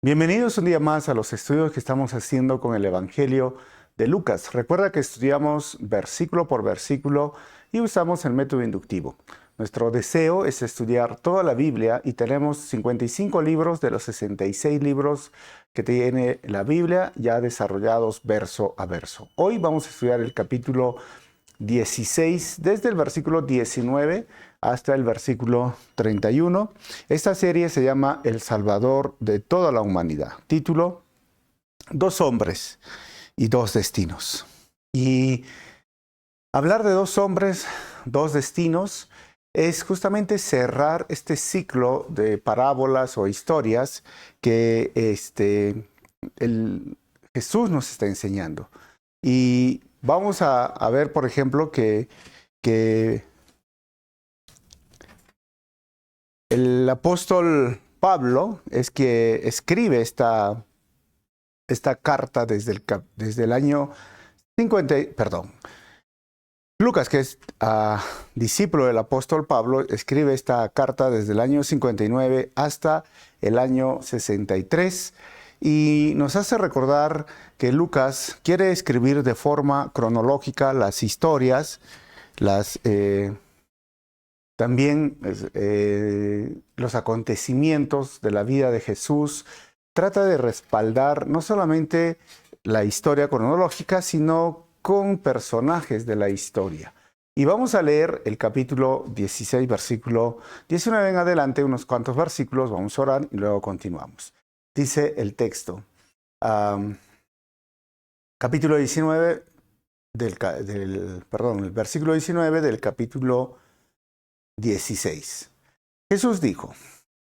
Bienvenidos un día más a los estudios que estamos haciendo con el Evangelio de Lucas. Recuerda que estudiamos versículo por versículo y usamos el método inductivo. Nuestro deseo es estudiar toda la Biblia y tenemos 55 libros de los 66 libros que tiene la Biblia ya desarrollados verso a verso. Hoy vamos a estudiar el capítulo 16, desde el versículo 19 hasta el versículo 31. Esta serie se llama El Salvador de toda la humanidad. Título: Dos hombres y dos destinos. Y hablar de dos hombres, dos destinos, es justamente cerrar este ciclo de parábolas o historias que Jesús nos está enseñando. Y vamos a ver, por ejemplo, que el apóstol Pablo es que escribe esta carta desde el año 50, perdón. Lucas, que es discípulo del apóstol Pablo, escribe esta carta desde el año 59 hasta el año 63 y nos hace recordar que Lucas quiere escribir de forma cronológica las historias, también los acontecimientos de la vida de Jesús. Trata de respaldar no solamente la historia cronológica, sino con personajes de la historia. Y vamos a leer el capítulo 16, versículo 19 en adelante, unos cuantos versículos, vamos a orar y luego continuamos. Dice el texto, capítulo 19 el versículo 19 del capítulo 16. Jesús dijo: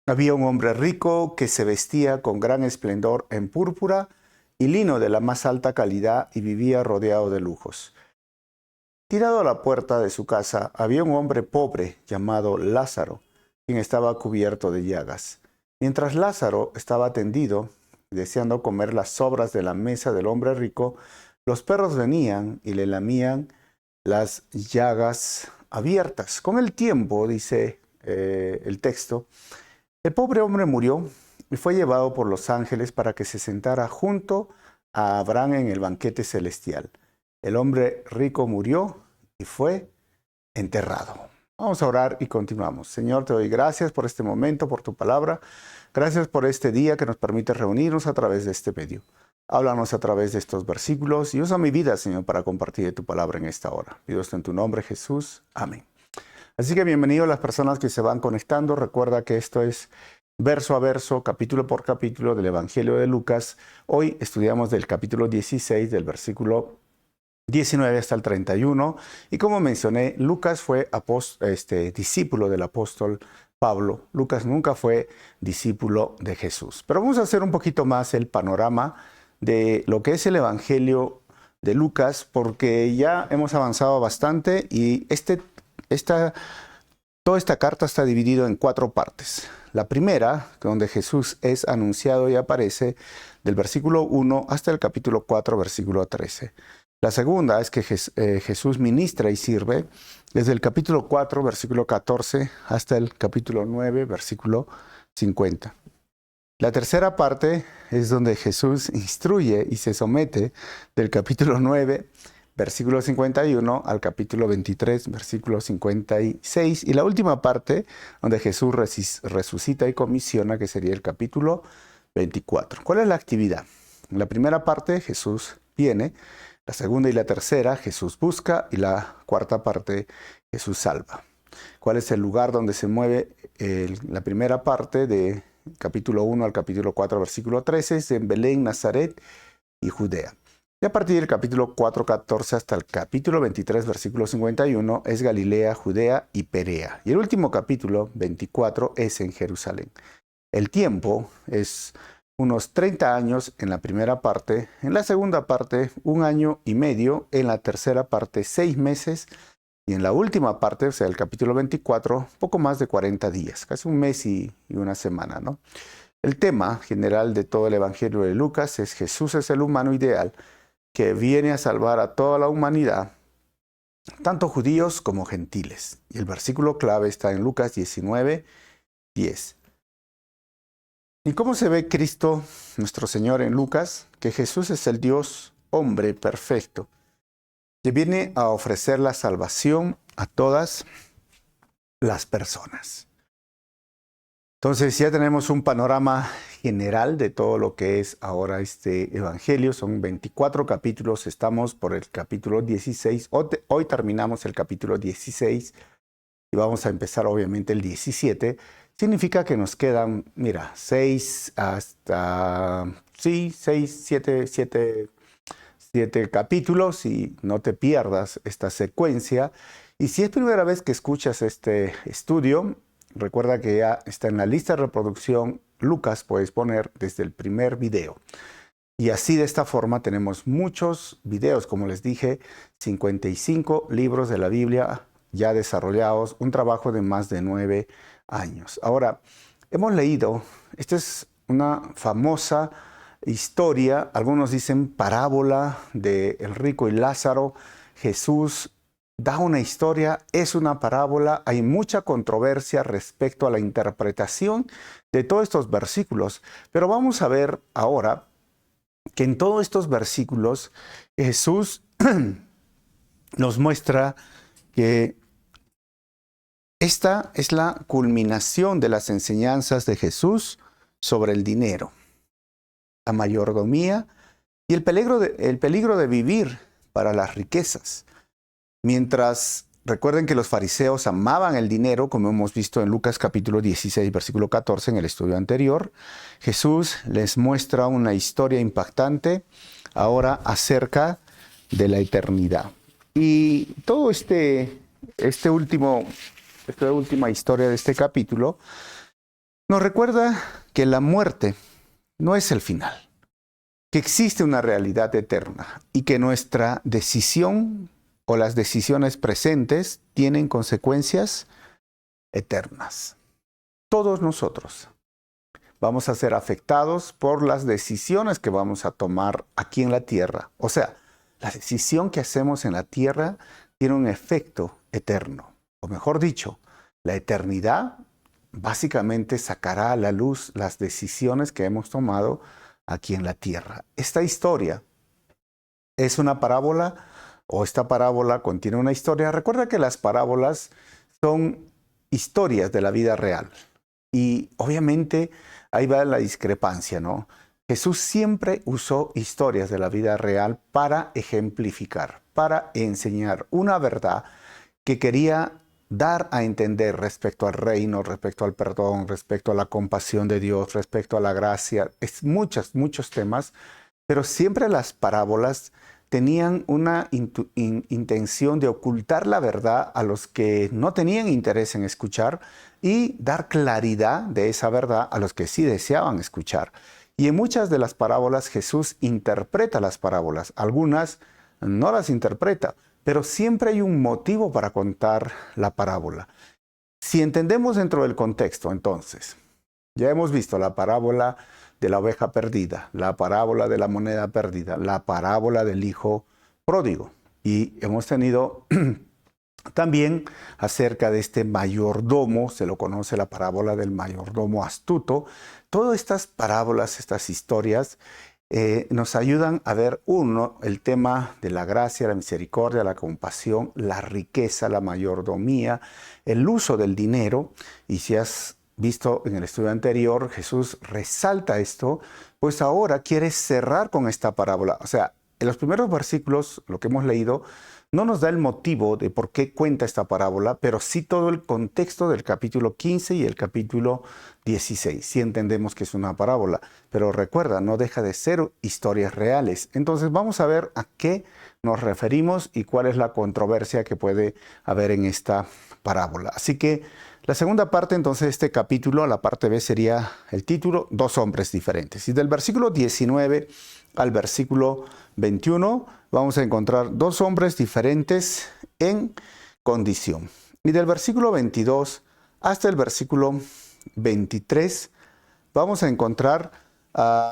había un hombre rico que se vestía con gran esplendor en púrpura y lino de la más alta calidad y vivía rodeado de lujos. Tirado a la puerta de su casa había un hombre pobre llamado Lázaro, quien estaba cubierto de llagas. Mientras Lázaro estaba tendido, deseando comer las sobras de la mesa del hombre rico, los perros venían y le lamían las llagas abiertas. Con el tiempo, dice el texto, el pobre hombre murió y fue llevado por los ángeles para que se sentara junto a Abraham en el banquete celestial. El hombre rico murió y fue enterrado. Vamos a orar y continuamos. Señor, te doy gracias por este momento, por tu palabra. Gracias por este día que nos permite reunirnos a través de este medio. Háblanos a través de estos versículos y usa mi vida, Señor, para compartir tu palabra en esta hora. Pido esto en tu nombre, Jesús. Amén. Así que bienvenidos las personas que se van conectando. Recuerda que esto es verso a verso, capítulo por capítulo del Evangelio de Lucas. Hoy estudiamos del capítulo 16, del versículo 19 hasta el 31. Y como mencioné, Lucas fue discípulo del apóstol Pablo. Lucas nunca fue discípulo de Jesús. Pero vamos a hacer un poquito más el panorama de lo que es el Evangelio de Lucas, porque ya hemos avanzado bastante y toda esta carta está dividida en 4 partes. La primera, donde Jesús es anunciado y aparece, del versículo 1 hasta el capítulo 4, versículo 13. La segunda es que Jesús ministra y sirve desde el capítulo 4, versículo 14, hasta el capítulo 9, versículo 50. La tercera parte es donde Jesús instruye y se somete del capítulo 9, versículo 51 al capítulo 23, versículo 56. Y la última parte, donde Jesús resucita y comisiona, que sería el capítulo 24. ¿Cuál es la actividad? En la primera parte, Jesús viene. La segunda y la tercera, Jesús busca. Y la cuarta parte, Jesús salva. ¿Cuál es el lugar donde se mueve la primera parte de capítulo 1 al capítulo 4, versículo 13? Es en Belén, Nazaret y Judea. Y a partir del capítulo 4, 14 hasta el capítulo 23, versículo 51, es Galilea, Judea y Perea. Y el último capítulo, 24, es en Jerusalén. El tiempo es unos 30 años en la primera parte, en la segunda parte 1 año y medio, en la tercera parte 6 meses y en la última parte, o sea, el capítulo 24, poco más de 40 días, casi 1 mes y 1 semana, ¿no? El tema general de todo el Evangelio de Lucas es: Jesús es el humano ideal que viene a salvar a toda la humanidad, tanto judíos como gentiles. Y el versículo clave está en Lucas 19, 10. ¿Y cómo se ve Cristo, nuestro Señor, en Lucas? Que Jesús es el Dios hombre perfecto, que viene a ofrecer la salvación a todas las personas. Entonces ya tenemos un panorama general de todo lo que es ahora este evangelio. Son 24 capítulos, estamos por el capítulo 16. Hoy terminamos el capítulo 16 y vamos a empezar obviamente el 17. Significa que nos quedan, mira, 6 hasta, sí, 6, 7 capítulos, y no te pierdas esta secuencia. Y si es primera vez que escuchas este estudio, recuerda que ya está en la lista de reproducción Lucas, puedes poner desde el primer video. Y así de esta forma tenemos muchos videos, como les dije, 55 libros de la Biblia ya desarrollados, un trabajo de más de 9 años. Ahora, hemos leído, esta es una famosa historia, algunos dicen parábola de el rico y Lázaro. Jesús da una historia, es una parábola, hay mucha controversia respecto a la interpretación de todos estos versículos, pero vamos a ver ahora que en todos estos versículos Jesús nos muestra que esta es la culminación de las enseñanzas de Jesús sobre el dinero, la mayordomía y el peligro de vivir para las riquezas. Mientras recuerden que los fariseos amaban el dinero, como hemos visto en Lucas capítulo 16, versículo 14 en el estudio anterior, Jesús les muestra una historia impactante ahora acerca de la eternidad. Y todo esta última historia de este capítulo nos recuerda que la muerte no es el final, que existe una realidad eterna y que nuestra decisión o las decisiones presentes tienen consecuencias eternas. Todos nosotros vamos a ser afectados por las decisiones que vamos a tomar aquí en la tierra. O sea, la decisión que hacemos en la tierra tiene un efecto eterno. O mejor dicho, la eternidad básicamente sacará a la luz las decisiones que hemos tomado aquí en la tierra. Esta historia es una parábola, o esta parábola contiene una historia. Recuerda que las parábolas son historias de la vida real. Y obviamente ahí va la discrepancia, ¿no? Jesús siempre usó historias de la vida real para ejemplificar, para enseñar una verdad que quería dar a entender respecto al reino, respecto al perdón, respecto a la compasión de Dios, respecto a la gracia. Es muchos temas, pero siempre las parábolas tenían una intención de ocultar la verdad a los que no tenían interés en escuchar y dar claridad de esa verdad a los que sí deseaban escuchar. Y en muchas de las parábolas Jesús interpreta las parábolas, algunas no las interpreta, pero siempre hay un motivo para contar la parábola. Si entendemos dentro del contexto, entonces, ya hemos visto la parábola de la oveja perdida, la parábola de la moneda perdida, la parábola del hijo pródigo. Y hemos tenido también acerca de este mayordomo, se lo conoce la parábola del mayordomo astuto. Todas estas parábolas, estas historias, nos ayudan a ver, uno, el tema de la gracia, la misericordia, la compasión, la riqueza, la mayordomía, el uso del dinero. Y si has visto en el estudio anterior, Jesús resalta esto, pues ahora quiere cerrar con esta parábola. O sea, en los primeros versículos, lo que hemos leído, no nos da el motivo de por qué cuenta esta parábola, pero sí todo el contexto del capítulo 15 y el capítulo 16. Sí entendemos que es una parábola, pero recuerda, no deja de ser historias reales. Entonces vamos a ver a qué nos referimos y cuál es la controversia que puede haber en esta parábola. Así que la segunda parte entonces de este capítulo, la parte B, sería el título, Dos hombres diferentes. Y del versículo 19 al versículo 21 vamos a encontrar dos hombres diferentes en condición. Y del versículo 22 hasta el versículo 23 vamos a encontrar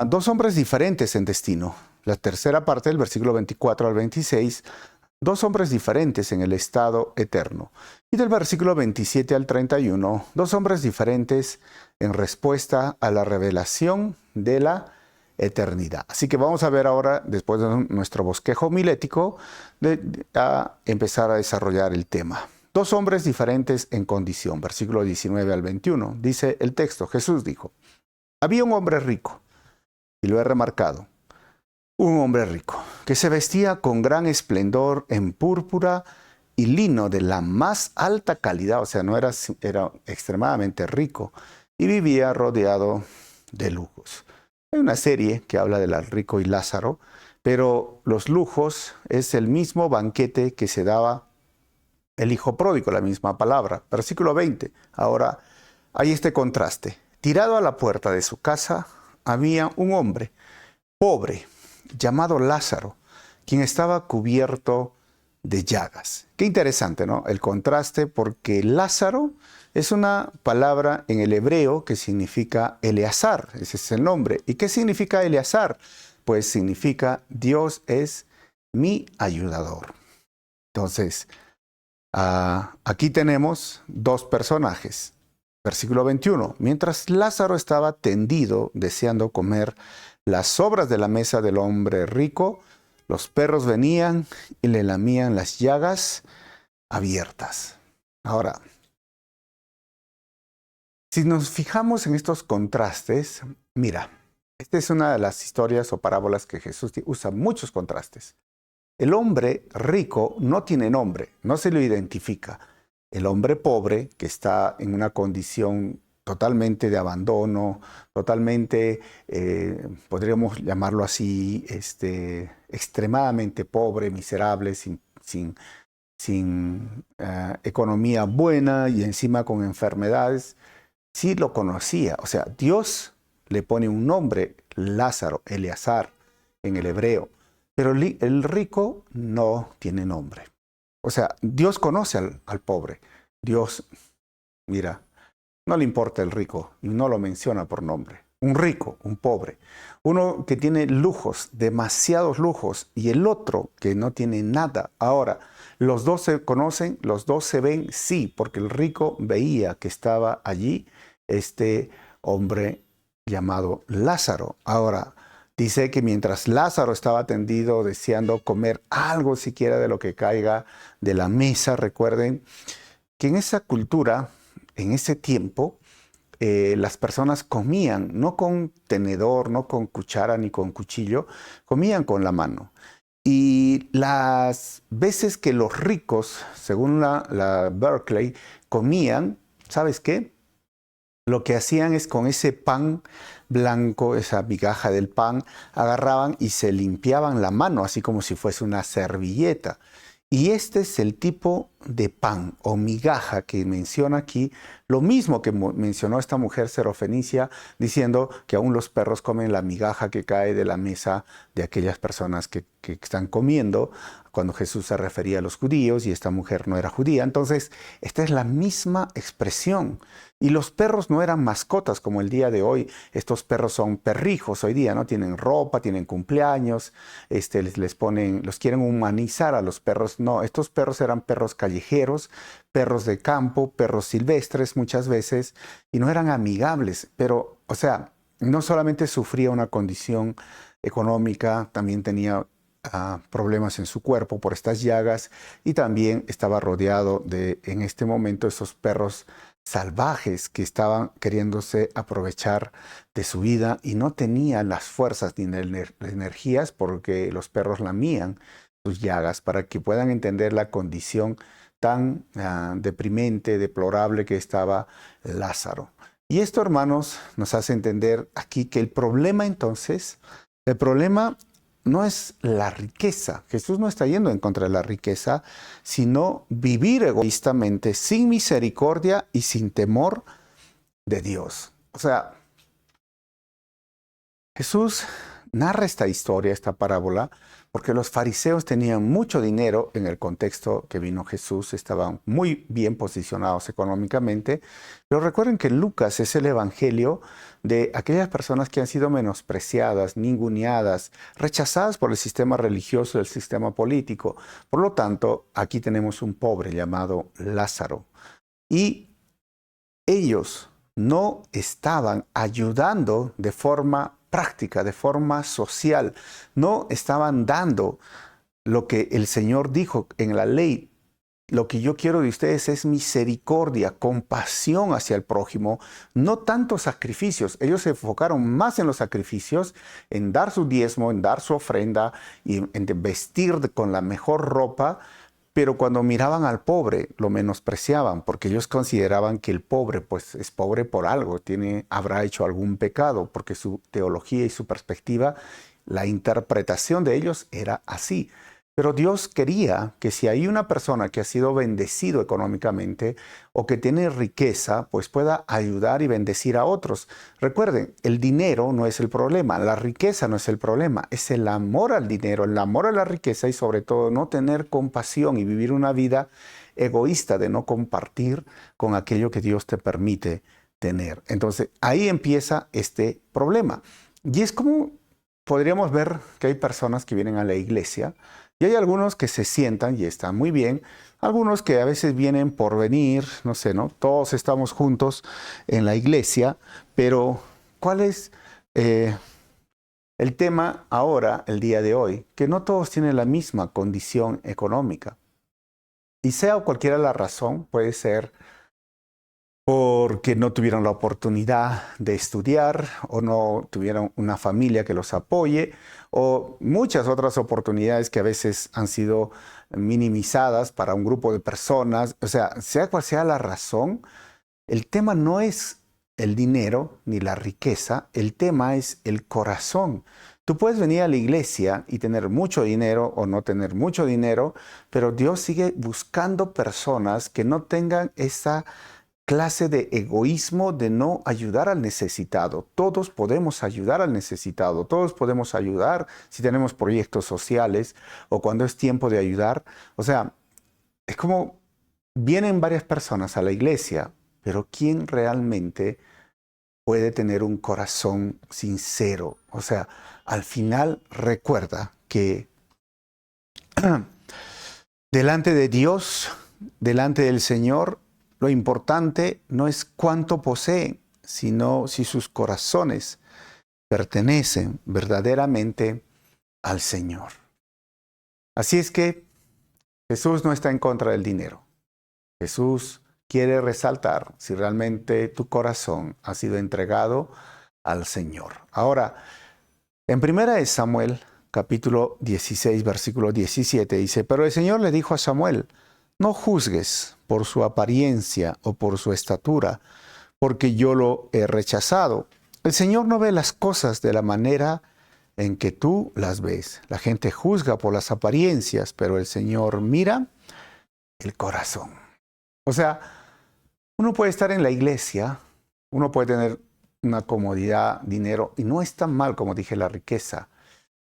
dos hombres diferentes en destino. La tercera parte del versículo 24 al 26 dos hombres diferentes en el estado eterno. Y del versículo 27 al 31, dos hombres diferentes en respuesta a la revelación de la eternidad. Así que vamos a ver ahora, después de nuestro bosquejo homilético, a empezar a desarrollar el tema. Dos hombres diferentes en condición, versículo 19 al 21. Dice el texto, Jesús dijo, había un hombre rico, y lo he remarcado, un hombre rico, que se vestía con gran esplendor en púrpura y lino de la más alta calidad, o sea, era extremadamente rico, y vivía rodeado de lujos. Hay una serie que habla del rico y Lázaro, pero los lujos es el mismo banquete que se daba el hijo pródigo, la misma palabra. Versículo 20. Ahora hay este contraste. Tirado a la puerta de su casa había un hombre pobre, llamado Lázaro, quien estaba cubierto de llagas. Qué interesante, ¿no? El contraste, porque Lázaro es una palabra en el hebreo que significa Eleazar, ese es el nombre. ¿Y qué significa Eleazar? Pues significa Dios es mi ayudador. Entonces, aquí tenemos dos personajes. Versículo 21. Mientras Lázaro estaba tendido, deseando comer las sobras de la mesa del hombre rico, los perros venían y le lamían las llagas abiertas. Ahora, si nos fijamos en estos contrastes, mira, esta es una de las historias o parábolas que Jesús usa muchos contrastes. El hombre rico no tiene nombre, no se lo identifica. El hombre pobre, que está en una condición totalmente de abandono, totalmente, podríamos llamarlo así, extremadamente pobre, miserable, sin economía buena y encima con enfermedades, sí lo conocía. O sea, Dios le pone un nombre, Lázaro, Eleazar, en el hebreo, pero el rico no tiene nombre. O sea, Dios conoce al pobre. Dios, mira, no le importa el rico y no lo menciona por nombre. Un rico, un pobre. Uno que tiene lujos, demasiados lujos, y el otro que no tiene nada. Ahora, los dos se conocen, los dos se ven, sí, porque el rico veía que estaba allí este hombre llamado Lázaro. Ahora, dice que mientras Lázaro estaba tendido deseando comer algo siquiera de lo que caiga de la mesa, recuerden que en esa cultura, en ese tiempo, las personas comían no con tenedor, no con cuchara ni con cuchillo, comían con la mano. Y las veces que los ricos, según la Berkeley, comían, ¿sabes qué? Lo que hacían es con ese pan blanco, esa migaja del pan, agarraban y se limpiaban la mano, así como si fuese una servilleta. Y este es el tipo de pan o migaja que menciona aquí, lo mismo que mencionó esta mujer serofenicia, diciendo que aún los perros comen la migaja que cae de la mesa de aquellas personas que están comiendo, cuando Jesús se refería a los judíos y esta mujer no era judía. Entonces, esta es la misma expresión. Y los perros no eran mascotas como el día de hoy. Estos perros son perrijos hoy día, ¿no? Tienen ropa, tienen cumpleaños, les ponen, los quieren humanizar a los perros. No, estos perros eran perros callejeros, perros de campo, perros silvestres muchas veces, y no eran amigables. Pero, o sea, no solamente sufría una condición económica, también tenía problemas en su cuerpo por estas llagas y también estaba rodeado de, en este momento, esos perros salvajes que estaban queriéndose aprovechar de su vida y no tenían las fuerzas ni las energías porque los perros lamían sus llagas, para que puedan entender la condición tan deprimente, deplorable que estaba Lázaro. Y esto, hermanos, nos hace entender aquí que el problema entonces, el problema no es la riqueza. Jesús no está yendo en contra de la riqueza, sino vivir egoístamente, sin misericordia y sin temor de Dios. O sea, Jesús narra esta historia, esta parábola, porque los fariseos tenían mucho dinero en el contexto que vino Jesús, estaban muy bien posicionados económicamente, pero recuerden que Lucas es el evangelio de aquellas personas que han sido menospreciadas, ninguneadas, rechazadas por el sistema religioso, el sistema político. Por lo tanto, aquí tenemos un pobre llamado Lázaro. Y ellos no estaban ayudando de forma práctica, de forma social. No estaban dando lo que el Señor dijo en la ley. Lo que yo quiero de ustedes es misericordia, compasión hacia el prójimo, no tanto sacrificios. Ellos se enfocaron más en los sacrificios, en dar su diezmo, en dar su ofrenda y en vestir con la mejor ropa. Pero cuando miraban al pobre, lo menospreciaban, porque ellos consideraban que el pobre, pues, es pobre por algo, habrá hecho algún pecado, porque su teología y su perspectiva, la interpretación de ellos era así. Pero Dios quería que si hay una persona que ha sido bendecido económicamente o que tiene riqueza, pues pueda ayudar y bendecir a otros. Recuerden, el dinero no es el problema, la riqueza no es el problema, es el amor al dinero, el amor a la riqueza y sobre todo no tener compasión y vivir una vida egoísta de no compartir con aquello que Dios te permite tener. Entonces, ahí empieza este problema. Y es como podríamos ver que hay personas que vienen a la iglesia y hay algunos que se sientan y están muy bien, algunos que a veces vienen por venir, no sé, ¿no? Todos estamos juntos en la iglesia, pero ¿cuál es el tema ahora, el día de hoy? Que no todos tienen la misma condición económica. Y sea cualquiera la razón, puede ser porque no tuvieron la oportunidad de estudiar o no tuvieron una familia que los apoye o muchas otras oportunidades que a veces han sido minimizadas para un grupo de personas. O sea cual sea la razón, el tema no es el dinero ni la riqueza, el tema es el corazón. Tú puedes venir a la iglesia y tener mucho dinero o no tener mucho dinero, pero Dios sigue buscando personas que no tengan esa clase de egoísmo de no ayudar al necesitado. Todos podemos ayudar al necesitado, todos podemos ayudar si tenemos proyectos sociales o cuando es tiempo de ayudar. O sea, es como vienen varias personas a la iglesia, pero ¿quién realmente puede tener un corazón sincero? O sea, al final recuerda que delante de Dios, delante del Señor, lo importante no es cuánto poseen, sino si sus corazones pertenecen verdaderamente al Señor. Así es que Jesús no está en contra del dinero. Jesús quiere resaltar si realmente tu corazón ha sido entregado al Señor. Ahora, en 1 Samuel, capítulo 16, versículo 17, dice, pero el Señor le dijo a Samuel, no juzgues por su apariencia o por su estatura, porque yo lo he rechazado. El Señor no ve las cosas de la manera en que tú las ves. La gente juzga por las apariencias, pero el Señor mira el corazón. O sea, uno puede estar en la iglesia, uno puede tener una comodidad, dinero, y no es tan mal como dije la riqueza,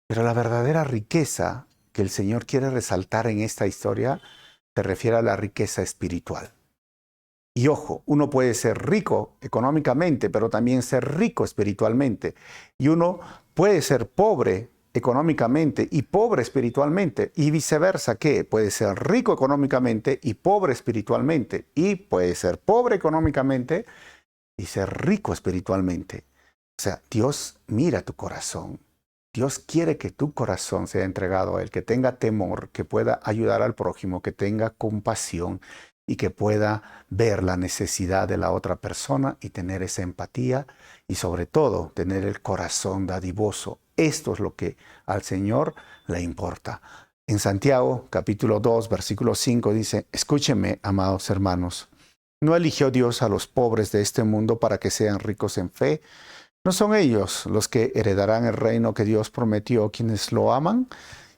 pero la verdadera riqueza que el Señor quiere resaltar en esta historia se refiere a la riqueza espiritual. Y ojo, uno puede ser rico económicamente, pero también ser rico espiritualmente. Y uno puede ser pobre económicamente y pobre espiritualmente. Y viceversa, que puede ser rico económicamente y pobre espiritualmente. Y puede ser pobre económicamente y ser rico espiritualmente. O sea, Dios mira tu corazón. Dios quiere que tu corazón sea entregado a Él, que tenga temor, que pueda ayudar al prójimo, que tenga compasión y que pueda ver la necesidad de la otra persona y tener esa empatía y sobre todo tener el corazón dadivoso. Esto es lo que al Señor le importa. En Santiago, capítulo 2, versículo 5 dice, escúchenme, amados hermanos, ¿no eligió Dios a los pobres de este mundo para que sean ricos en fe? ¿No son ellos los que heredarán el reino que Dios prometió quienes lo aman?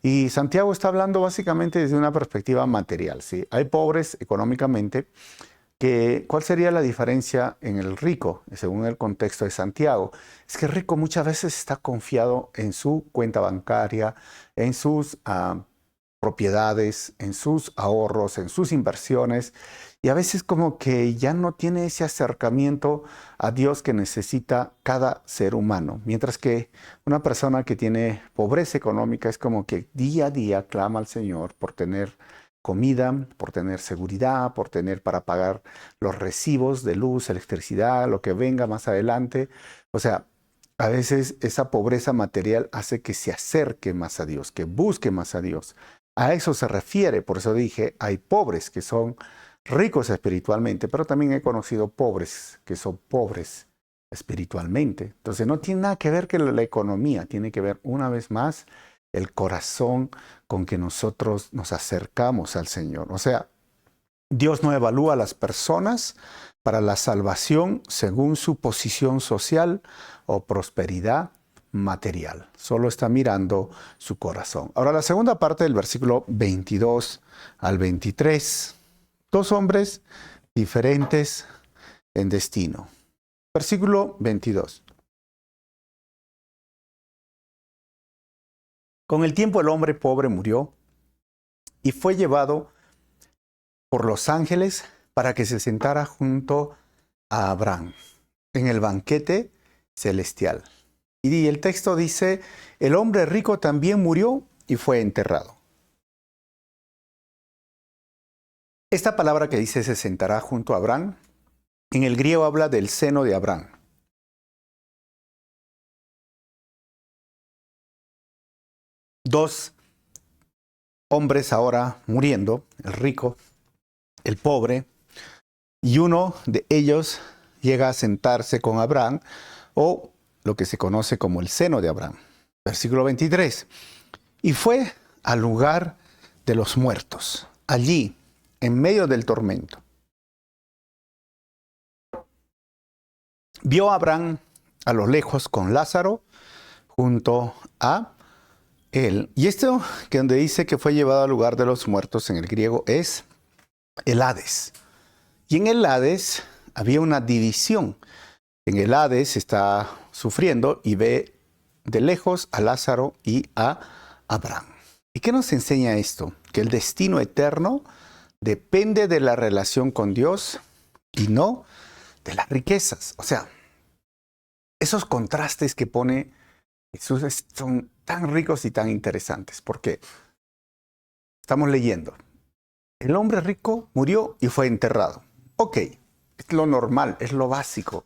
Y Santiago está hablando básicamente desde una perspectiva material, ¿sí? Hay pobres económicamente, ¿cuál sería la diferencia en el rico, según el contexto de Santiago? Es que el rico muchas veces está confiado en su cuenta bancaria, en sus propiedades, en sus ahorros, en sus inversiones, y a veces como que ya no tiene ese acercamiento a Dios que necesita cada ser humano. Mientras que una persona que tiene pobreza económica es como que día a día clama al Señor por tener comida, por tener seguridad, por tener para pagar los recibos de luz, electricidad, lo que venga más adelante. O sea, a veces esa pobreza material hace que se acerque más a Dios, que busque más a Dios. A eso se refiere, por eso dije, hay pobres que son ricos espiritualmente, pero también he conocido pobres que son pobres espiritualmente. Entonces no tiene nada que ver con la economía, tiene que ver una vez más el corazón con que nosotros nos acercamos al Señor. O sea, Dios no evalúa a las personas para la salvación según su posición social o prosperidad material. Solo está mirando su corazón. Ahora, la segunda parte del versículo 22 al 23. Dos hombres diferentes en destino. Versículo 22. Con el tiempo el hombre pobre murió y fue llevado por los ángeles para que se sentara junto a Abraham en el banquete celestial. Y el texto dice, el hombre rico también murió y fue enterrado. Esta palabra que dice se sentará junto a Abraham, en el griego habla del seno de Abraham. Dos hombres ahora muriendo, el rico, el pobre, y uno de ellos llega a sentarse con Abraham, o lo que se conoce como el seno de Abraham. Versículo 23. Y fue al lugar de los muertos, allí, en medio del tormento. Vio a Abraham a lo lejos con Lázaro junto a él. Y esto que donde dice que fue llevado al lugar de los muertos en el griego es el Hades. Y en el Hades había una división. En el Hades está sufriendo y ve de lejos a Lázaro y a Abraham. ¿Y qué nos enseña esto? Que el destino eterno depende de la relación con Dios y no de las riquezas. O sea, esos contrastes que pone Jesús son tan ricos y tan interesantes. Porque estamos leyendo. El hombre rico murió y fue enterrado. Ok, es lo normal, es lo básico.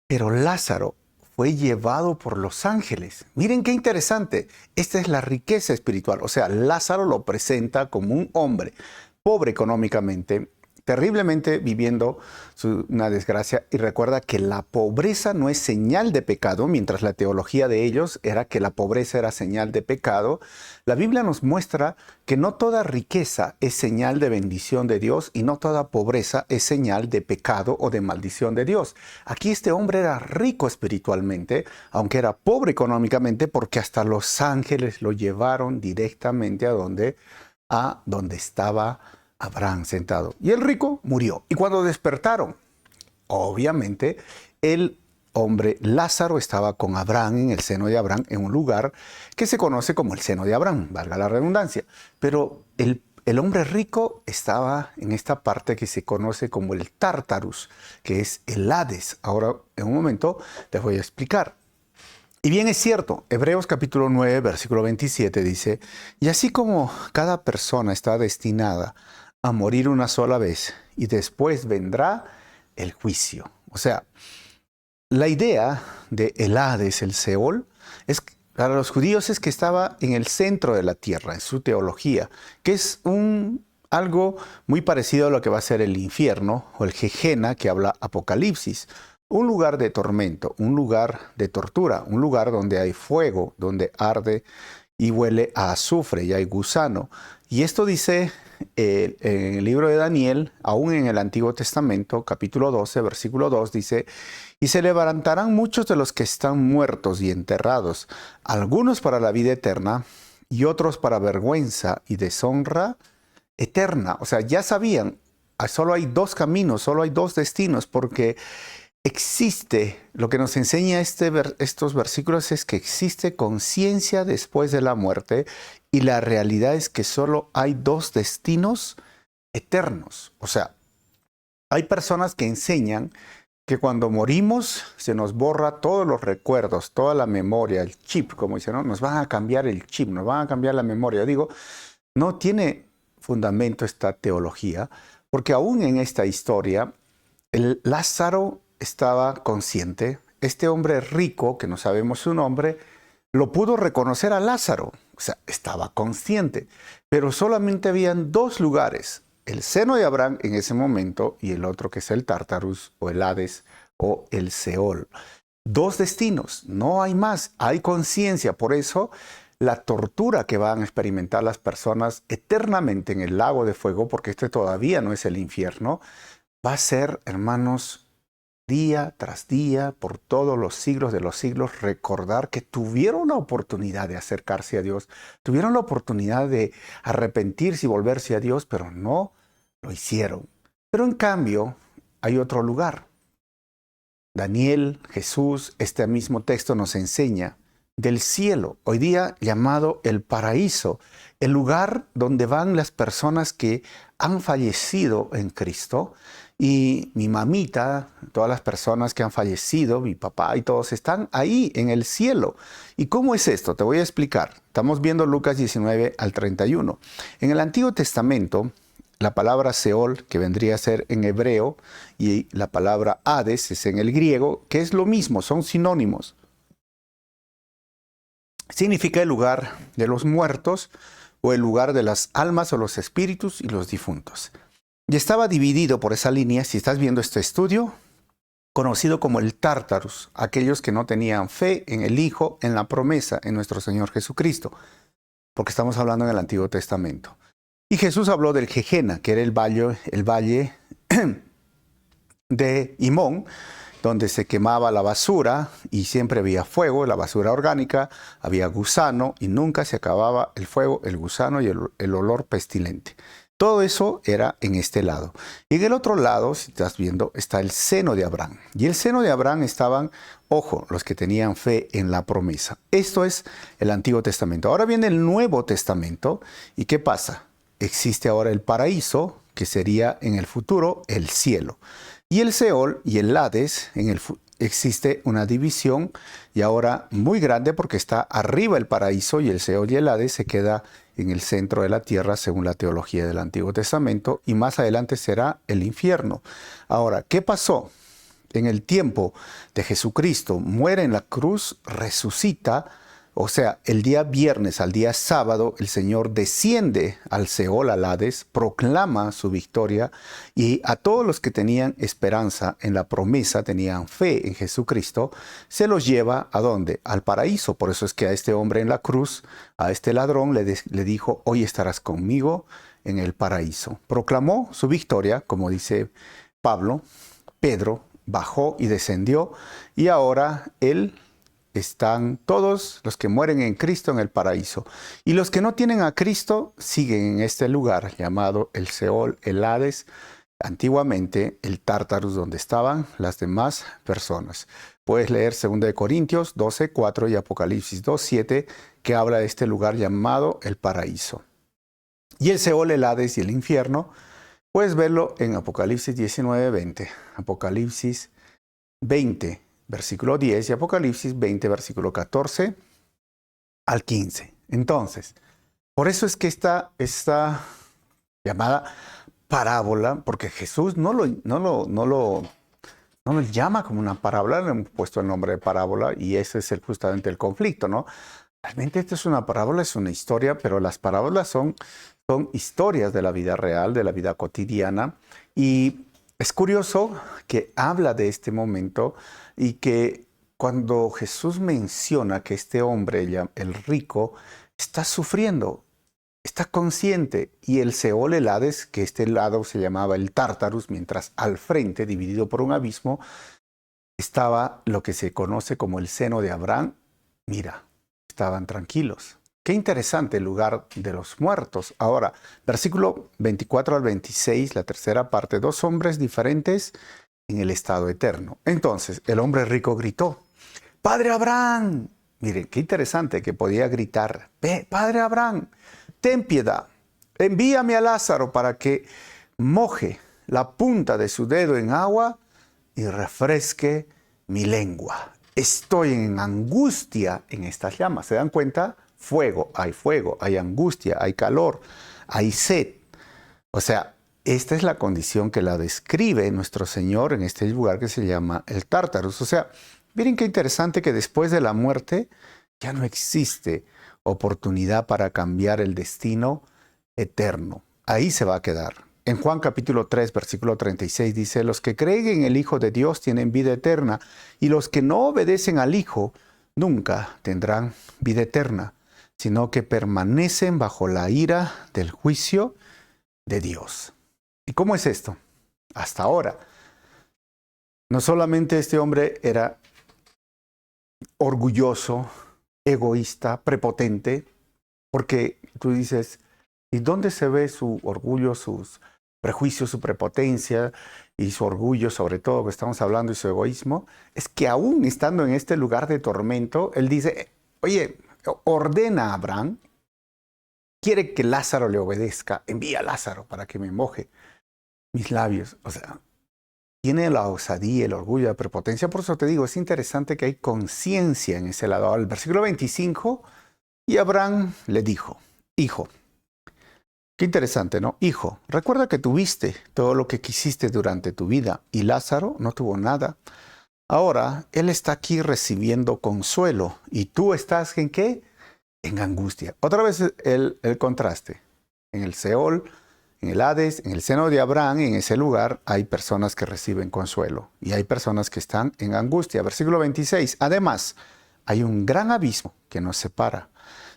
Pero Lázaro fue llevado por los ángeles. Miren qué interesante. Esta es la riqueza espiritual. O sea, Lázaro lo presenta como un hombre pobre económicamente, terriblemente viviendo una desgracia. Y recuerda que la pobreza no es señal de pecado, mientras la teología de ellos era que la pobreza era señal de pecado. La Biblia nos muestra que no toda riqueza es señal de bendición de Dios y no toda pobreza es señal de pecado o de maldición de Dios. Aquí este hombre era rico espiritualmente, aunque era pobre económicamente, porque hasta los ángeles lo llevaron directamente a donde estaba Abraham sentado. Y el rico murió. Y cuando despertaron, obviamente, el hombre Lázaro estaba con Abraham en el seno de Abraham, en un lugar que se conoce como el seno de Abraham, valga la redundancia. Pero el hombre rico estaba en esta parte que se conoce como el Tártarus, que es el Hades. Ahora, en un momento, les voy a explicar. Y bien es cierto, Hebreos capítulo 9, versículo 27 dice, y así como cada persona está destinada a morir una sola vez y después vendrá el juicio. O sea, la idea de el Hades, el Seol, para los judíos es que estaba en el centro de la tierra, en su teología, que es algo muy parecido a lo que va a ser el infierno o el Gehenna que habla Apocalipsis. Un lugar de tormento, un lugar de tortura, un lugar donde hay fuego, donde arde y huele a azufre y hay gusano. Y esto dice en el libro de Daniel, aún en el Antiguo Testamento, capítulo 12, versículo 2, dice, y se levantarán muchos de los que están muertos y enterrados, algunos para la vida eterna y otros para vergüenza y deshonra eterna. O sea, ya sabían, solo hay dos caminos, solo hay dos destinos, porque existe, lo que nos enseña estos versículos es que existe conciencia después de la muerte y la realidad es que solo hay dos destinos eternos. O sea, hay personas que enseñan que cuando morimos se nos borra todos los recuerdos, toda la memoria, el chip, como dicen, ¿no? Nos van a cambiar el chip, nos van a cambiar la memoria. Yo digo, no tiene fundamento esta teología, porque aún en esta historia, el Lázaro estaba consciente. Este hombre rico, que no sabemos su nombre, lo pudo reconocer a Lázaro. O sea, estaba consciente. Pero solamente habían dos lugares. El seno de Abraham en ese momento y el otro que es el Tártarus o el Hades o el Seol. Dos destinos, no hay más. Hay conciencia. Por eso la tortura que van a experimentar las personas eternamente en el lago de fuego, porque este todavía no es el infierno, va a ser, hermanos, día tras día, por todos los siglos de los siglos, recordar que tuvieron la oportunidad de acercarse a Dios, tuvieron la oportunidad de arrepentirse y volverse a Dios, pero no lo hicieron. Pero en cambio, hay otro lugar. Daniel, Jesús, este mismo texto nos enseña del cielo, hoy día llamado el paraíso, el lugar donde van las personas que han fallecido en Cristo. Y mi mamita, todas las personas que han fallecido, mi papá y todos están ahí en el cielo. ¿Y cómo es esto? Te voy a explicar. Estamos viendo Lucas 19 al 31. En el Antiguo Testamento, la palabra Seol, que vendría a ser en hebreo, y la palabra Hades es en el griego, que es lo mismo, son sinónimos. Significa el lugar de los muertos o el lugar de las almas o los espíritus y los difuntos. Y estaba dividido por esa línea, si estás viendo este estudio, conocido como el Tártarus, aquellos que no tenían fe en el Hijo, en la promesa, en nuestro Señor Jesucristo, porque estamos hablando en el Antiguo Testamento. Y Jesús habló del Gehenna, que era el valle de Himón, donde se quemaba la basura y siempre había fuego, la basura orgánica, había gusano y nunca se acababa el fuego, el gusano y el olor pestilente. Todo eso era en este lado. Y en el otro lado, si estás viendo, está el seno de Abraham. Y el seno de Abraham estaban, ojo, los que tenían fe en la promesa. Esto es el Antiguo Testamento. Ahora viene el Nuevo Testamento. ¿Y qué pasa? Existe ahora el paraíso, que sería en el futuro el cielo. Y el Seol y el Hades, existe una división y ahora muy grande porque está arriba el paraíso y el Seol y el Hades se queda en el centro de la tierra según la teología del Antiguo Testamento y más adelante será el infierno. Ahora, ¿qué pasó? En el tiempo de Jesucristo, muere en la cruz, resucita. O sea, el día viernes al día sábado, el Señor desciende al Seol, al Hades, proclama su victoria y a todos los que tenían esperanza en la promesa, tenían fe en Jesucristo, se los lleva ¿a dónde? Al paraíso. Por eso es que a este hombre en la cruz, a este ladrón, le dijo, hoy estarás conmigo en el paraíso. Proclamó su victoria, como dice Pablo. Pedro bajó y descendió y ahora él están todos los que mueren en Cristo en el paraíso. Y los que no tienen a Cristo siguen en este lugar llamado el Seol, el Hades, antiguamente el Tártarus, donde estaban las demás personas. Puedes leer 2 Corintios 12:4 y Apocalipsis 2:7, que habla de este lugar llamado el paraíso. Y el Seol, el Hades y el infierno, puedes verlo en Apocalipsis 19:20, Apocalipsis 20, versículo 10 y Apocalipsis 20, versículo 14 al 15. Entonces, por eso es que esta llamada parábola, porque Jesús no lo llama como una parábola, le hemos puesto el nombre de parábola y ese es justamente el conflicto, ¿no? Realmente esta es una parábola, es una historia, pero las parábolas son historias de la vida real, de la vida cotidiana y es curioso que habla de este momento y que cuando Jesús menciona que este hombre, el rico, está sufriendo, está consciente y el Seol, el Hades, que este lado se llamaba el Tártarus, mientras al frente, dividido por un abismo, estaba lo que se conoce como el seno de Abraham. Mira, estaban tranquilos, Qué interesante el lugar de los muertos. Ahora, versículo 24 al 26, la tercera parte, dos hombres diferentes en el estado eterno. Entonces, el hombre rico gritó, Padre Abraham. Miren, qué interesante que podía gritar, Padre Abraham, ten piedad, envíame a Lázaro para que moje la punta de su dedo en agua y refresque mi lengua. Estoy en angustia en estas llamas. ¿Se dan cuenta? Fuego, hay angustia, hay calor, hay sed. O sea, esta es la condición que la describe nuestro Señor en este lugar que se llama el Tártaros. O sea, miren qué interesante que después de la muerte ya no existe oportunidad para cambiar el destino eterno. Ahí se va a quedar. En Juan capítulo 3, versículo 36 dice, los que creen en el Hijo de Dios tienen vida eterna, y los que no obedecen al Hijo nunca tendrán vida eterna, sino que permanecen bajo la ira del juicio de Dios. ¿Y cómo es esto? Hasta ahora, no solamente este hombre era orgulloso, egoísta, prepotente, porque tú dices, ¿y dónde se ve su orgullo, sus prejuicios, su prepotencia y su orgullo, sobre todo que estamos hablando, y su egoísmo? Es que aún estando en este lugar de tormento, él dice, oye, ordena a Abraham, quiere que Lázaro le obedezca, envía a Lázaro para que me moje mis labios. O sea, tiene la osadía, el orgullo, la prepotencia. Por eso te digo, es interesante que hay conciencia en ese lado. Al versículo 25, y Abraham le dijo, hijo, qué interesante, ¿no? Hijo, recuerda que tuviste todo lo que quisiste durante tu vida y Lázaro no tuvo nada. Ahora, él está aquí recibiendo consuelo y tú estás ¿en qué? En angustia. Otra vez el contraste. En el Seol, en el Hades, en el seno de Abraham, en ese lugar hay personas que reciben consuelo y hay personas que están en angustia. Versículo 26. Además, hay un gran abismo que nos separa.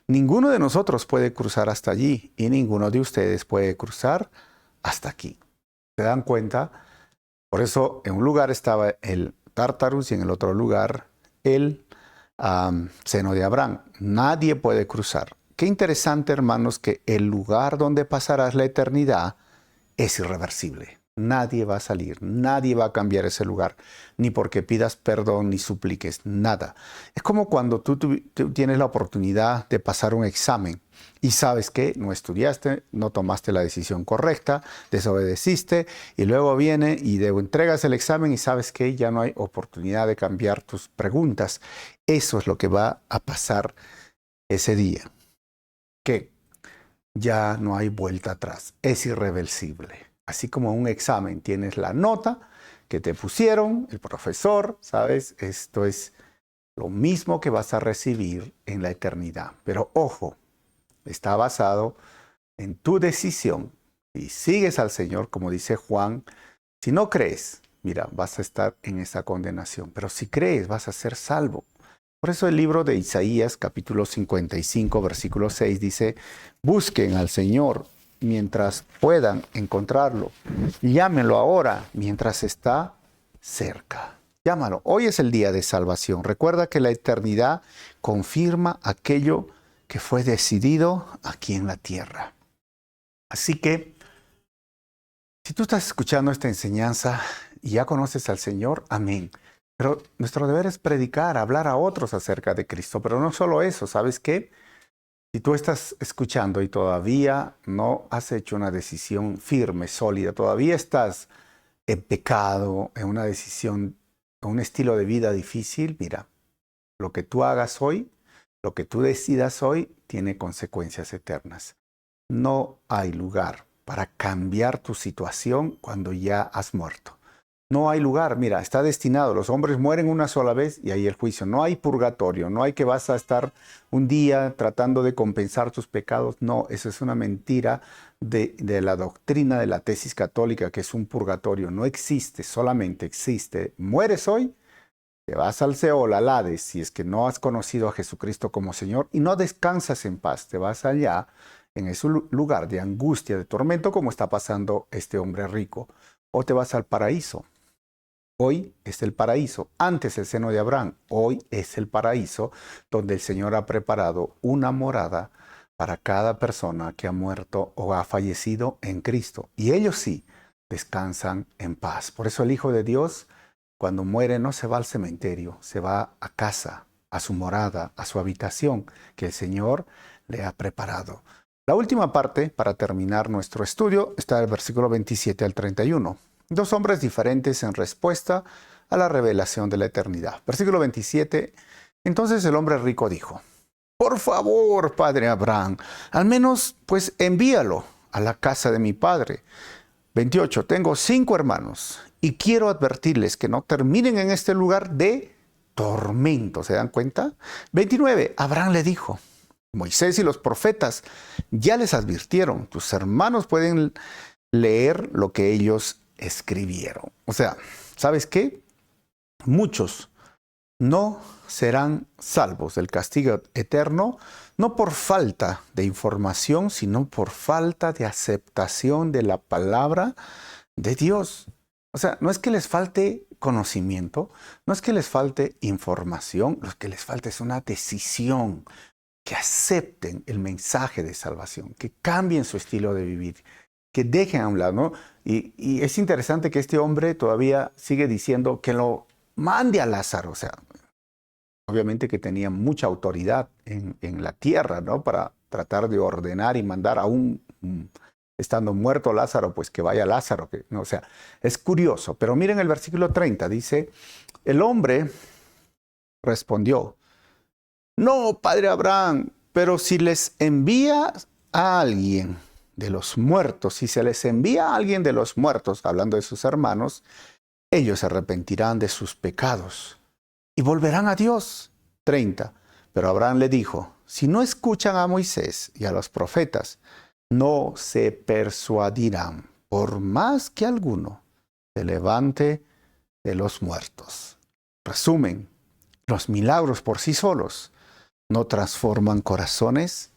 Ninguno de nosotros puede cruzar hasta allí y ninguno de ustedes puede cruzar hasta aquí. ¿Se dan cuenta? Por eso en un lugar estaba el Tártarus y en el otro lugar el seno de Abraham. Nadie puede cruzar. Qué interesante, hermanos, que el lugar donde pasarás la eternidad es irreversible. Nadie va a salir, nadie va a cambiar ese lugar, ni porque pidas perdón ni supliques, nada. Es como cuando tú tienes la oportunidad de pasar un examen y sabes que no estudiaste, no tomaste la decisión correcta, desobedeciste y luego viene y entregas el examen y sabes que ya no hay oportunidad de cambiar tus preguntas. Eso es lo que va a pasar ese día, que ya no hay vuelta atrás, es irreversible. Así como un examen tienes la nota que te pusieron, el profesor, ¿sabes? Esto es lo mismo que vas a recibir en la eternidad. Pero ojo, está basado en tu decisión. Si sigues al Señor, como dice Juan, si no crees, mira, vas a estar en esa condenación. Pero si crees, vas a ser salvo. Por eso el libro de Isaías, capítulo 55, versículo 6, dice, busquen al Señor mientras puedan encontrarlo. Llámenlo ahora mientras está cerca. Llámalo. Hoy es el día de salvación. Recuerda que la eternidad confirma aquello que fue decidido aquí en la tierra. Así que, si tú estás escuchando esta enseñanza y ya conoces al Señor, amén. Pero nuestro deber es predicar, hablar a otros acerca de Cristo. Pero no solo eso, ¿sabes qué? Si tú estás escuchando y todavía no has hecho una decisión firme, sólida, todavía estás en pecado, en una decisión, en un estilo de vida difícil, mira, lo que tú hagas hoy, lo que tú decidas hoy, tiene consecuencias eternas. No hay lugar para cambiar tu situación cuando ya has muerto. No hay lugar, mira, está destinado. Los hombres mueren una sola vez y ahí el juicio. No hay purgatorio, no hay que vas a estar un día tratando de compensar tus pecados. No, eso es una mentira de la doctrina de la tesis católica, que es un purgatorio. No existe, solamente existe. Mueres hoy, te vas al Seol, al Hades, si es que no has conocido a Jesucristo como Señor y no descansas en paz. Te vas allá en ese lugar de angustia, de tormento, como está pasando este hombre rico. O te vas al paraíso. Hoy es el paraíso. Antes el seno de Abraham. Hoy es el paraíso donde el Señor ha preparado una morada para cada persona que ha muerto o ha fallecido en Cristo. Y ellos sí descansan en paz. Por eso el Hijo de Dios, cuando muere, no se va al cementerio, se va a casa, a su morada, a su habitación que el Señor le ha preparado. La última parte, para terminar nuestro estudio, está del versículo 27 al 31. Dos hombres diferentes en respuesta a la revelación de la eternidad. Versículo 27. Entonces el hombre rico dijo: por favor, padre Abraham, al menos pues envíalo a la casa de mi padre. 28. Tengo 5 hermanos y quiero advertirles que no terminen en este lugar de tormento. ¿Se dan cuenta? 29. Abraham le dijo: Moisés y los profetas ya les advirtieron, tus hermanos pueden leer lo que ellos escribieron. O sea, ¿sabes qué? Muchos no serán salvos del castigo eterno, no por falta de información, sino por falta de aceptación de la palabra de Dios. O sea, no es que les falte conocimiento, no es que les falte información, lo que les falta es una decisión, que acepten el mensaje de salvación, que cambien su estilo de vivir, que dejen a un lado, ¿no? Y es interesante que este hombre todavía sigue diciendo que lo mande a Lázaro. O sea, obviamente que tenía mucha autoridad en la tierra, ¿no? Para tratar de ordenar y mandar aún estando muerto Lázaro, pues que vaya Lázaro. ¿No? O sea, es curioso. Pero miren el versículo 30, dice, el hombre respondió: no, padre Abraham, pero si les envía a alguien de los muertos, si se les envía a alguien de los muertos, hablando de sus hermanos, ellos se arrepentirán de sus pecados y volverán a Dios. 30. Pero Abraham le dijo: si no escuchan a Moisés y a los profetas, no se persuadirán, por más que alguno se levante de los muertos. Resumen, los milagros por sí solos no transforman corazones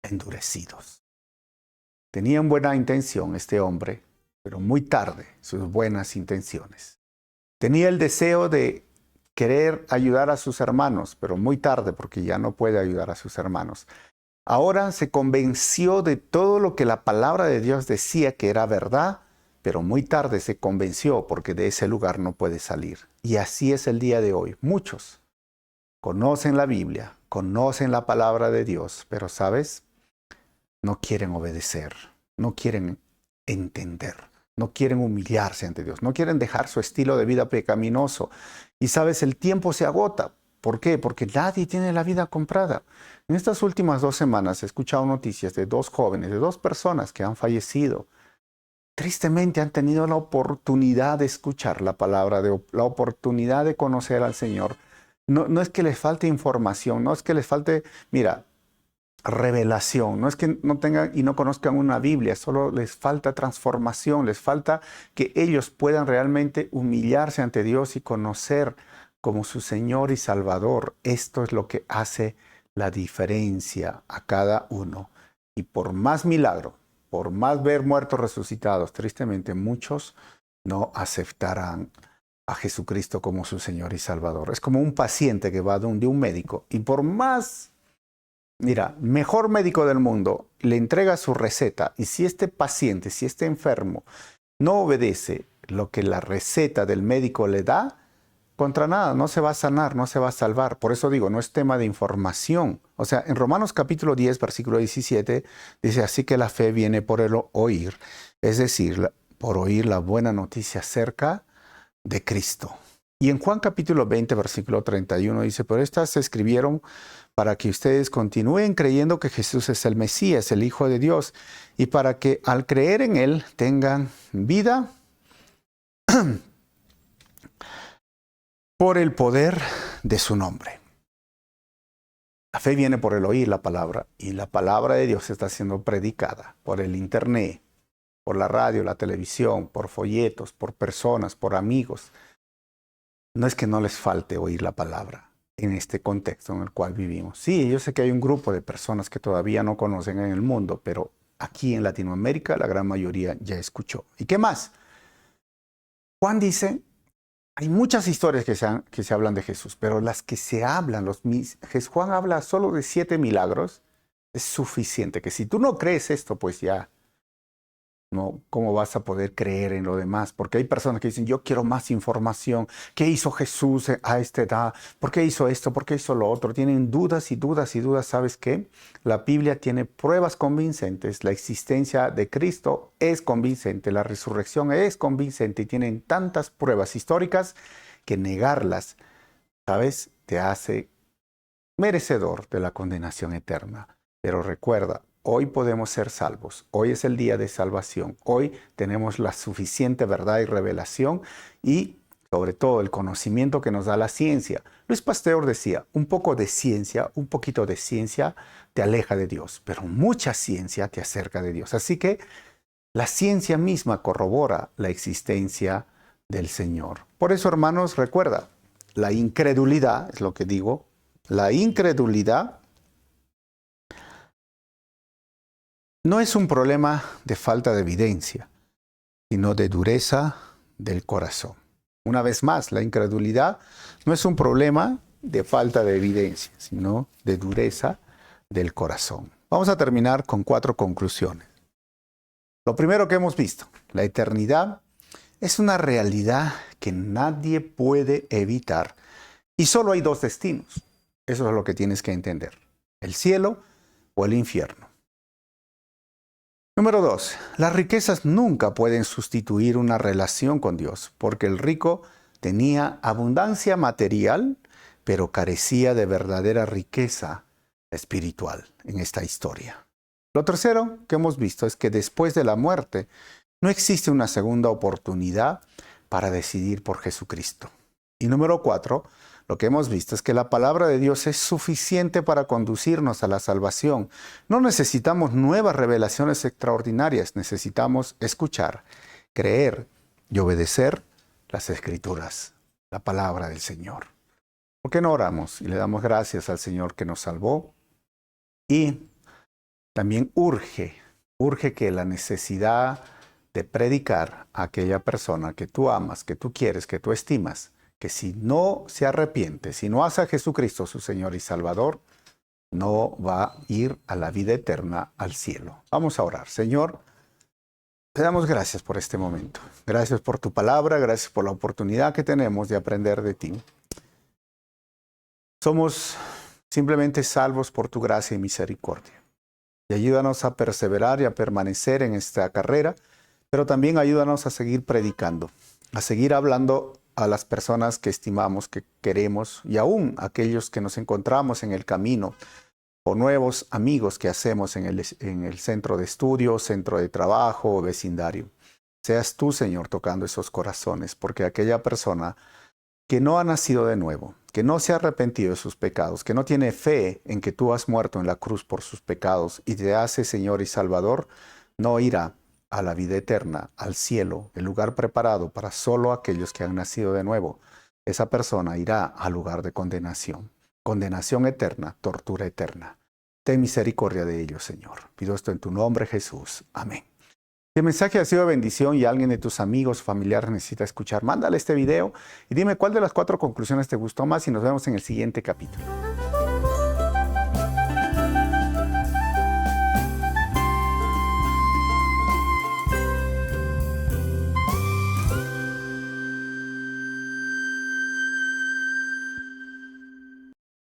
endurecidos. Tenía buena intención este hombre, pero muy tarde sus buenas intenciones. Tenía el deseo de querer ayudar a sus hermanos, pero muy tarde porque ya no puede ayudar a sus hermanos. Ahora se convenció de todo lo que la palabra de Dios decía que era verdad, pero muy tarde se convenció porque de ese lugar no puede salir. Y así es el día de hoy. Muchos conocen la Biblia, conocen la palabra de Dios, pero ¿sabes? No quieren obedecer, no quieren entender, no quieren humillarse ante Dios, no quieren dejar su estilo de vida pecaminoso. Y ¿sabes? El tiempo se agota. ¿Por qué? Porque nadie tiene la vida comprada. En estas últimas 2 semanas he escuchado noticias de 2 jóvenes, de 2 personas que han fallecido. Tristemente han tenido la oportunidad de escuchar la palabra, la oportunidad de conocer al Señor. No es que les falte información, no es que les falte, mira, revelación, no es que no tengan y no conozcan una Biblia, solo les falta transformación, les falta que ellos puedan realmente humillarse ante Dios y conocer como su Señor y Salvador. Esto es lo que hace la diferencia a cada uno. Y por más milagro, por más ver muertos resucitados, tristemente muchos no aceptarán a Jesucristo como su Señor y Salvador. Es como un paciente que va de un médico y por más, mira, mejor médico del mundo, le entrega su receta y si este paciente, si este enfermo no obedece lo que la receta del médico le da, contra nada, no se va a sanar, no se va a salvar. Por eso digo, no es tema de información. O sea, en Romanos capítulo 10, versículo 17, dice, así que la fe viene por el oír, es decir, por oír la buena noticia acerca de Cristo. Y en Juan capítulo 20, versículo 31 dice, pero estas se escribieron para que ustedes continúen creyendo que Jesús es el Mesías, el Hijo de Dios, y para que al creer en Él tengan vida por el poder de su nombre. La fe viene por el oír la palabra, y la palabra de Dios está siendo predicada por el internet, por la radio, la televisión, por folletos, por personas, por amigos. No es que no les falte oír la palabra en este contexto en el cual vivimos. Sí, yo sé que hay un grupo de personas que todavía no conocen en el mundo, pero aquí en Latinoamérica la gran mayoría ya escuchó. ¿Y qué más? Juan dice Hay muchas historias que se hablan de Jesús, pero las que se hablan, Juan habla solo de 7 milagros, es suficiente. Que si tú no crees esto, pues ya, no, ¿cómo vas a poder creer en lo demás? Porque hay personas que dicen, yo quiero más información. ¿Qué hizo Jesús a esta edad? ¿Por qué hizo esto? ¿Por qué hizo lo otro? Tienen dudas y dudas y dudas. ¿Sabes qué? La Biblia tiene pruebas convincentes. La existencia de Cristo es convincente. La resurrección es convincente. Y tienen tantas pruebas históricas que negarlas, ¿sabes? Te hace merecedor de la condenación eterna. Pero recuerda, hoy podemos ser salvos. Hoy es el día de salvación. Hoy tenemos la suficiente verdad y revelación y sobre todo el conocimiento que nos da la ciencia. Luis Pasteur decía, un poco de ciencia, un poquito de ciencia te aleja de Dios, pero mucha ciencia te acerca de Dios. Así que la ciencia misma corrobora la existencia del Señor. Por eso, hermanos, recuerda, la incredulidad, es lo que digo, la incredulidad no es un problema de falta de evidencia, sino de dureza del corazón. Una vez más, la incredulidad no es un problema de falta de evidencia, sino de dureza del corazón. Vamos a terminar con 4 conclusiones. Lo primero que hemos visto, la eternidad es una realidad que nadie puede evitar y solo hay 2 destinos. Eso es lo que tienes que entender, el cielo o el infierno. Número 2. Las riquezas nunca pueden sustituir una relación con Dios, porque el rico tenía abundancia material, pero carecía de verdadera riqueza espiritual en esta historia. Lo tercero que hemos visto es que después de la muerte no existe una segunda oportunidad para decidir por Jesucristo. Y número 4, lo que hemos visto es que la palabra de Dios es suficiente para conducirnos a la salvación. No necesitamos nuevas revelaciones extraordinarias, necesitamos escuchar, creer y obedecer las Escrituras, la palabra del Señor. ¿Por qué no oramos y le damos gracias al Señor que nos salvó? Y también urge que la necesidad de predicar a aquella persona que tú amas, que tú quieres, que tú estimas, que si no se arrepiente, si no hace a Jesucristo su Señor y Salvador, no va a ir a la vida eterna, al cielo. Vamos a orar. Señor, te damos gracias por este momento. Gracias por tu palabra, gracias por la oportunidad que tenemos de aprender de ti. Somos simplemente salvos por tu gracia y misericordia. Y ayúdanos a perseverar y a permanecer en esta carrera, pero también ayúdanos a seguir predicando, a seguir hablando a las personas que estimamos, que queremos, y aún a aquellos que nos encontramos en el camino, o nuevos amigos que hacemos en el centro de estudio, centro de trabajo o vecindario. Seas tú, Señor, tocando esos corazones, porque aquella persona que no ha nacido de nuevo, que no se ha arrepentido de sus pecados, que no tiene fe en que tú has muerto en la cruz por sus pecados y te hace Señor y Salvador, no irá a la vida eterna, al cielo, el lugar preparado para solo aquellos que han nacido de nuevo. Esa persona irá al lugar de condenación. Condenación eterna, tortura eterna. Ten misericordia de ellos, Señor. Pido esto en tu nombre, Jesús. Amén. Si el mensaje ha sido de bendición y alguien de tus amigos o familiares necesita escuchar, mándale este video y dime cuál de las 4 conclusiones te gustó más y nos vemos en el siguiente capítulo.